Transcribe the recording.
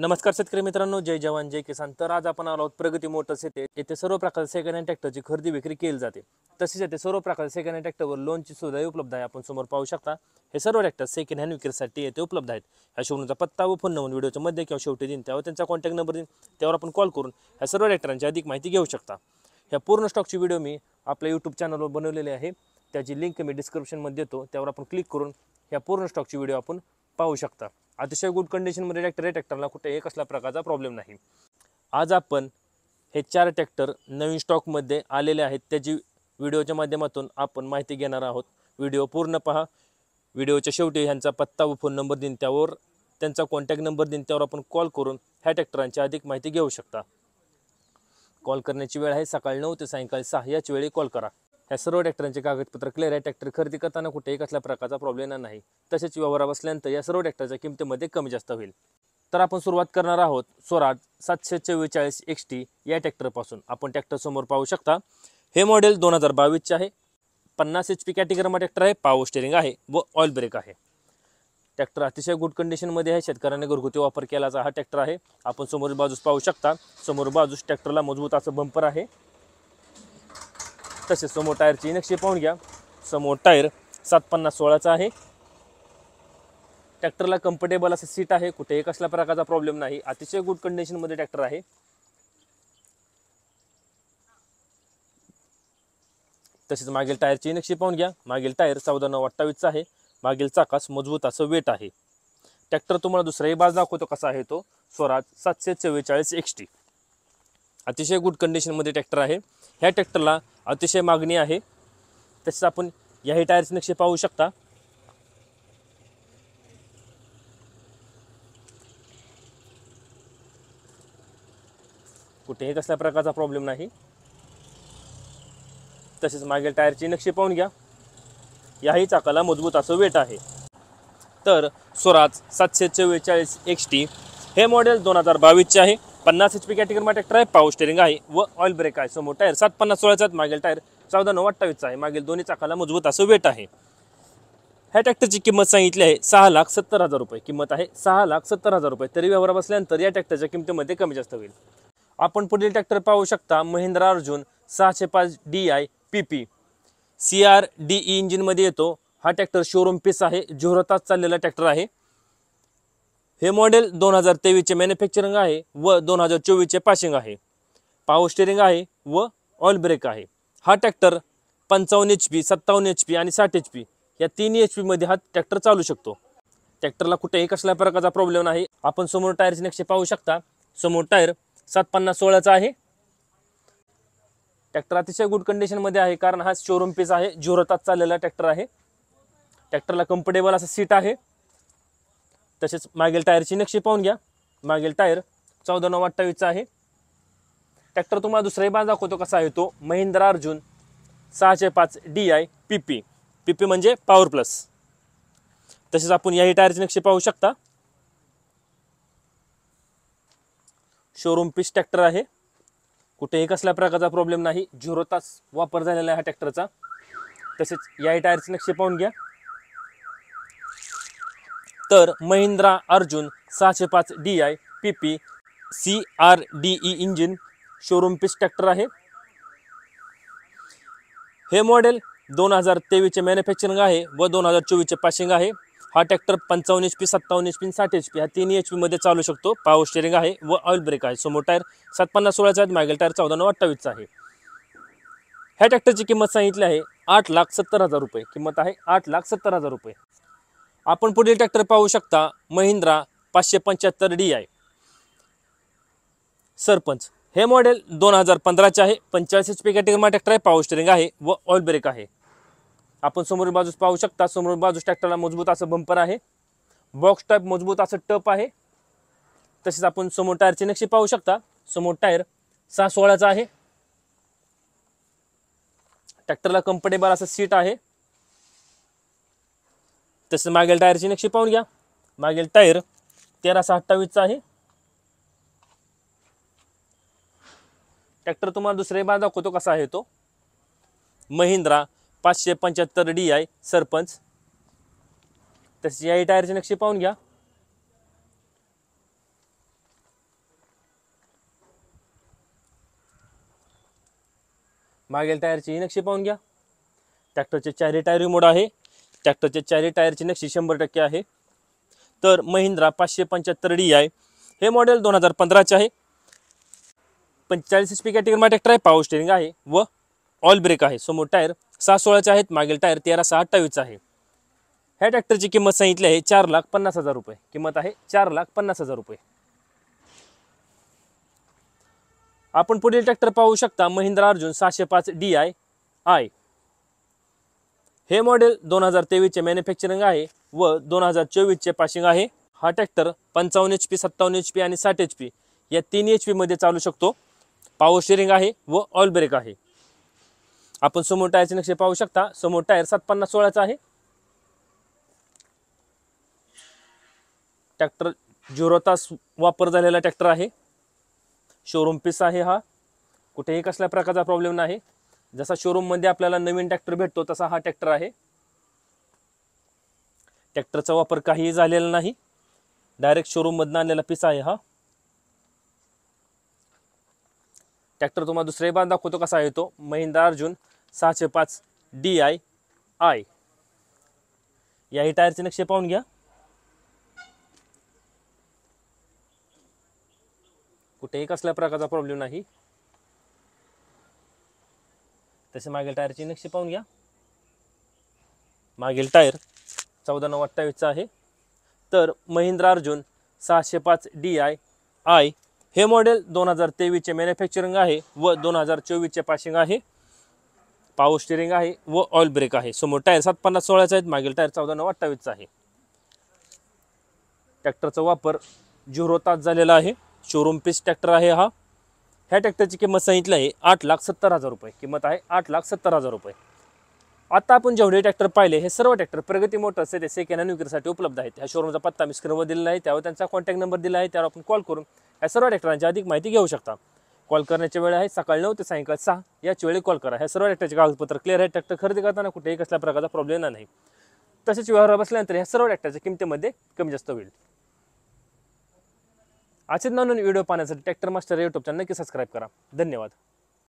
नमस्कार शेतकरी मित्रांनो, जय जवान जय किसान. तर आज आपण आलो आहोत प्रगती मोटर्स येथे सर्व प्रकारचे सेकंड हँड ट्रॅक्टरची खरेदी विक्री केली जाते. तसेच येथे सर्व प्रकारचे सेकंड हँड ट्रॅक्टरवर लोनची सुविधा उपलब्ध आहे. आपण समोर पाहू शकता हे सर्व ट्रॅक्टर सेकंड हँड विक्रीसाठी येथे उपलब्ध आहेत. ह्या शोरूमचा पत्ता व फोन नंबर व्हिडिओच्या मध्ये किंवा शेवटी देईन, त्यावर त्यांचा कॉन्टॅक्ट नंबर देईन, त्यावर आपण कॉल करून ह्या सर्व ट्रॅक्टरांची अधिक माहिती घेऊ शकता. ह्या पूर्ण स्टॉकची व्हिडिओ मी आपल्या यूट्यूब चॅनलवर बनवलेली आहे. त्याची लिंक मी डिस्क्रिप्शनमध्ये देतो, त्यावर आपण क्लिक करून ह्या पूर्ण स्टॉकची व्हिडिओ आपण पाहू शकता. अतिशय गुड कंडिशनमध्ये ट्रॅक्टर आहे. ट्रॅक्टरला कुठे एक असला प्रकारचा प्रॉब्लेम नाही. आज आपण हे 4 ट्रॅक्टर नवीन स्टॉकमध्ये आलेले आहेत, त्याची व्हिडिओच्या माध्यमातून आपण माहिती घेणार आहोत. व्हिडिओ पूर्ण पहा. व्हिडिओच्या शेवटी ह्यांचा पत्ता व फोन नंबर देईन, त्यावर त्यांचा कॉन्टॅक्ट नंबर देईन, त्यावर आपण कॉल करून ह्या ट्रॅक्टरांची अधिक माहिती घेऊ शकता. कॉल करण्याची वेळ आहे सकाळी 9 ते सायंकाळी 6 याच वेळी कॉल करा. ह्या सर्व ट्रॅक्टरांचे कागदपत्र क्लिअर आहे. ट्रॅक्टर खरेदी करताना कुठेही कसल्या प्रकारचा प्रॉब्लेम येणार नाही. तसेच व्यवहार बसल्यानंतर या सर्व ट्रॅक्टरच्या किमतीमध्ये कमी जास्त होईल. तर आपण सुरुवात करणार आहोत स्वराज 744 XT या ट्रॅक्टरपासून. आपण ट्रॅक्टर समोर पाहू शकता. हे मॉडेल 2022 आहे. 50 HP कॅटेगरीमध्ये ट्रॅक्टर आहे. पॉवर स्टेअरिंग आहे व ऑइल ब्रेक आहे. ट्रॅक्टर अतिशय गुड कंडिशनमध्ये आहे. शेतकऱ्यांनी घरगुती वापर केलाचा हा ट्रॅक्टर आहे. आपण समोर बाजूस पाहू शकता. समोर बाजूस ट्रॅक्टरला मजबूत असं बंपर आहे. तसेच समोर टायरची नक्षी पाहून घ्या. समोर टायर 750/16चा आहे. ट्रॅक्टरला कम्फर्टेबल असं सीट आहे. कुठेही कसल्या प्रकारचा प्रॉब्लेम नाही. अतिशय गुड कंडिशनमध्ये ट्रॅक्टर आहे. तसेच मागील टायरची नक्षी पाहून घ्या. मागील टायर 14/9/28चा आहे. मागील चाकास मजबूत असं वेट आहे. ट्रॅक्टर तुम्हाला दुसराही बाज दाखवतो कसा आहे तो. स्वराज 744 XT अतिशय गुड कंडिशनमध्ये ट्रॅक्टर आहे. ह्या ट्रॅक्टरला अतिशय मागणी आहे. तसेच आपण याही टायरची नक्षी पाहू शकता. कुठेही कसल्या प्रकारचा प्रॉब्लेम नाही. तसेच मागील टायरची नक्षी पाहून घ्या. याही चाकाला मजबूत असं वेट आहे. तर स्वराज 744 XT हे मॉडेल 2022चे आहे. 50 HP कॅटेगरीमध्ये ट्रॅक्टर आहे. पॉवर स्टेअरिंग आहे व ऑइल ब्रेक आहे. समोर टायर 750/16चा आहे. मागील टायर 14/9/28चा आहे. मागील दोन्ही चाकाला मजबूत असं वेट आहे. ह्या ट्रॅक्टरची किंमत सांगितली आहे 6,70,000 रुपये. किंमत आहे 6,70,000 रुपये. तरी व्यवहार बसल्यानंतर या ट्रॅक्टरच्या किमतीमध्ये कमी जास्त होईल. आपण पुढील ट्रॅक्टर पाहू शकता. Mahindra Arjun 605 DI PP CRDE इंजिनमध्ये येतो. हा ट्रॅक्टर शोरूम पीस आहे. जोरात चाललेला ट्रॅक्टर आहे. हे मॉडेल 2023चे मॅन्युफॅक्चरिंग आहे व 2024चे पासिंग आहे. पॉवर स्टेअरिंग आहे व ऑइल ब्रेक आहे. हा ट्रॅक्टर 55 HP 57 HP आणि 60 HP या 3 HP मध्ये हा ट्रॅक्टर चालू शकतो. ट्रॅक्टरला कुठेही कसल्या प्रकारचा प्रॉब्लेम नाही. आपण समोर टायरची नक्षी पाहू शकता. समोर टायर 750/16चा आहे. ट्रॅक्टर अतिशय गुड कंडिशनमध्ये आहे, कारण हा शोरूम पीस आहे. जोरात चाललेला ट्रॅक्टर आहे. ट्रॅक्टरला कम्फर्टेबल असं सीट आहे. तसेच मागील टायरची नक्षी पाहून घ्या. मागील टायर 14/9/28चा आहे. ट्रॅक्टर तुम्हाला दुसराही बाज दाखवतो कसा आहे तो. महिंद्रा अर्जुन 605 DI PP म्हणजे पॉवर प्लस. तसेच आपण याही टायरची नक्षी पाहू शकता. शोरूम पीस ट्रॅक्टर आहे. कुठेही कसल्या प्रकारचा प्रॉब्लेम नाही. 0 तास वापर झालेला आहे हा ट्रॅक्टरचा. तसेच याही टायरची नक्षी पाहून घ्या. तर Mahindra Arjun 605 DI PP CRDE engine showroom piece tractor आहे. हे मॉडेल 2023चे मॅन्युफॅक्चरिंग आहे व 2024चे पासिंग आहे. हा ट्रॅक्टर 55 HP 57 HP आणि 60 HP ह्या 3 HP मध्ये चालू शकतो. पॉवर स्टेअरिंग आहे व ऑइल ब्रेक आहे. समोर टायर 750/16चा आहे. मागील टायर 14/9/28चा आहे. ह्या ट्रॅक्टरची किंमत सांगितली आहे 8,70,000 रुपये. किंमत आहे 8,70,000 रुपये. आपण पुढील ट्रॅक्टर पाहू शकता. महिंद्रा 575 DI सरपंच. हे मॉडेल 2015चे आहे. 45 HP कॅटेगरीमध्ये ट्रॅक्टर आहे. पॉवर स्टेअरिंग आहे व ऑइल ब्रेक आहे. आपण समोर बाजूस पाहू शकता. समोर बाजूस ट्रॅक्टरला मजबूत असं बंपर आहे. बॉक्स टाईप मजबूत असं टप आहे. तसेच आपण समोर टायरची नक्षी पाहू शकता. समोर टायर 6/16चा आहे. ट्रॅक्टरला कम्फर्टेबल असं सीट आहे. तसेच मागील टायरची नक्षी पाहून घ्या. मागील टायर 13/28चा आहे. ट्रॅक्टर तुम्हाला दुसरे बाज दाखवतो कसा आहे तो. महिंद्रा 575 DI सरपंच. तसेच याही टायरची नक्षी पाहून घ्या. मागील टायरची ही नक्षी पाहून घ्या. ट्रॅक्टरचे चारही टायर रिमोड आहे. ट्रॅक्टरचे चारही टायरची नक्षी 100% आहे. तर महिंद्रा 575 DI हे मॉडेल 2015चे आहे. 45 HP कॅटेगरीमध्ये ट्रॅक्टर आहे. पॉवर स्टेअरिंग आहे व ऑल ब्रेक आहे. समोर टायर 6/16चे आहेत. मागील टायर 13/6/28 आहे. ह्या ट्रॅक्टरची किंमत सांगितली आहे 4,50,000 रुपये. किंमत आहे 4,50,000 रुपये. आपण पुढील ट्रॅक्टर पाहू शकता महिंद्रा अर्जुन 605 DI आय. हे मॉडेल 2023 चे मॅन्युफॅक्चरिंग आहे व 2024 चे पासिंग आहे. हा ट्रॅक्टर 55 HP, 57 HP आणि 60 HP या 3 HP मध्ये चालू शकतो. पॉवर स्टीअरिंग आहे व ऑल ब्रेक आहे. आपण समोर टायरचे नक्षे पाहू शकता. समोर टायर 7/50/16चा आहे. ट्रॅक्टर 0 तास वापर झालेला ट्रॅक्टर आहे. शोरूम पीस आहे. हा कुठेही कसल्या प्रकारचा प्रॉब्लेम नाही. जसा शोरूम मध्ये आपल्याला नवीन ट्रॅक्टर भेटतो तसा हा ट्रॅक्टर आहे. ट्रॅक्टरचा वापर काहीही झालेला नाही. डायरेक्ट शोरूम मधून आणलेला पीस आहे हा ट्रॅक्टर. तुम्हाला दुसरे बांध दाखवतो कसा आहे तो. Mahindra Arjun 605 DI I. याही टायरचे नक्षे पाहून घ्या. कुठेही कसल्या प्रकारचा प्रॉब्लेम नाही. तसे मागील टायरची नक्षी पाहून घ्या. मागील टायर 14/9/28 आहे. तर महिंद्रा अर्जुन 605 DI आय हे मॉडेल 2023 चे मॅन्युफॅक्चरिंग आहे व 2024 चे पासिंग आहे. पॉवर स्टीअरिंग आहे व ऑइल ब्रेक आहे. समोर टायर 7/50/16चे आहेत. मागील टायर 14/9/28 आहे. ट्रॅक्टरचा वापर 0 तास झालेला आहे. शोरूम पीस ट्रॅक्टर आहे हा. ह्या ट्रॅक्टरची किंमत सांगितली आहे 8,70,000 रुपये. किंमत आहे 8,70,000 रुपये. आता आपण जेवढे ट्रॅक्टर पाहिले हे सर्व ट्रॅक्टर प्रगती मोटर्स ते सेकंड हँड विक्रीसाठी उपलब्ध आहेत. ह्या शोरूमचा पत्ता मी स्क्रीनवर दिलेला आहे. त्यावर त्यांचा कॉन्टॅक्ट नंबर दिला आहे. त्यावर आपण कॉल करून या सर्व ट्रॅक्टरांची अधिक माहिती घेऊ शकता. कॉल करण्याची वेळ आहे सकाळी 9 ते सायंकाळी 6 याच वेळी कॉल करा. ह्या सर्व ट्रॅक्टरचे कागदपत्र क्लिअर आहे. ट्रॅक्टर खरेदी करताना कुठेही कसल्या प्रकारचा प्रॉब्लेम नाही. तसेच व्यवहार बसल्यानंतर ह्या सर्व ट्रॅक्टरच्या किमतीमध्ये कमी जास्त होईल. असेच नवीन व्हिडिओ पाहण्यासाठी ट्रॅक्टर मास्टर यूट्यूब चॅनल नक्की सबस्क्राईब करा. धन्यवाद.